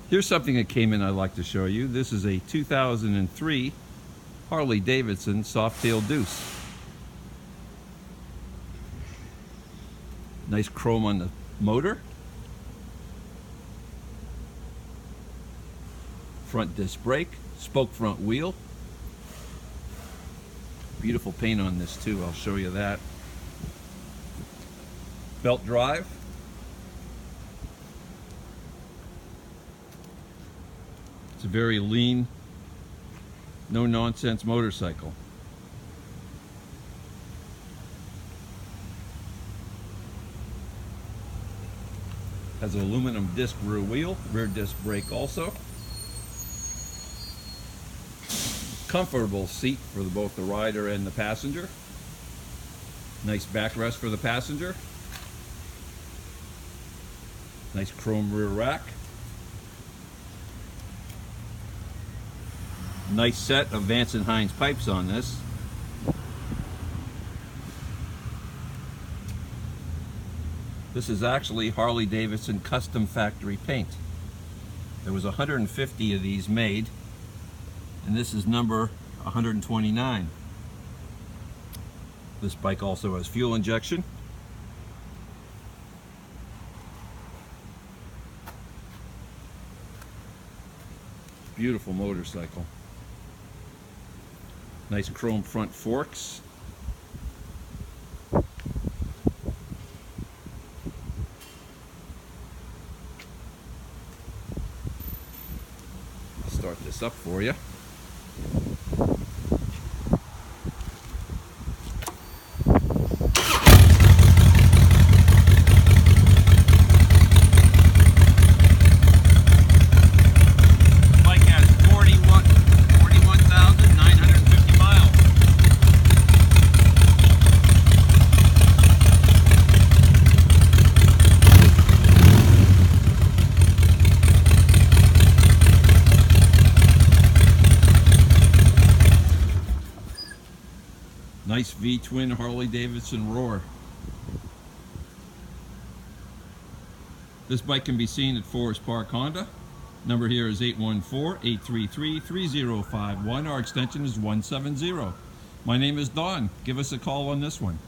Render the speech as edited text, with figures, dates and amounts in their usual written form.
Here's something that came in I'd like to show you. This is a 2003 Harley-Davidson Softail Deuce. Nice chrome on the motor. Front disc brake, spoke front wheel. Beautiful paint on this too, I'll show you that. Belt drive. It's a very lean, no nonsense motorcycle. Has an aluminum disc rear wheel, rear disc brake also. Comfortable seat for both the rider and the passenger. Nice backrest for the passenger. Nice chrome rear rack. Nice set of Vance Hines pipes on this. This is actually Harley-Davidson custom factory paint. There was 150 of these made, and this is number 129. This bike also has fuel injection. Beautiful motorcycle. Nice chrome front forks. I'll start this up for you. Nice V-twin Harley-Davidson roar. This bike can be seen at Forest Park Honda. Number here is 814-833-3051. Our extension is 170. My name is Don. Give us a call on this one.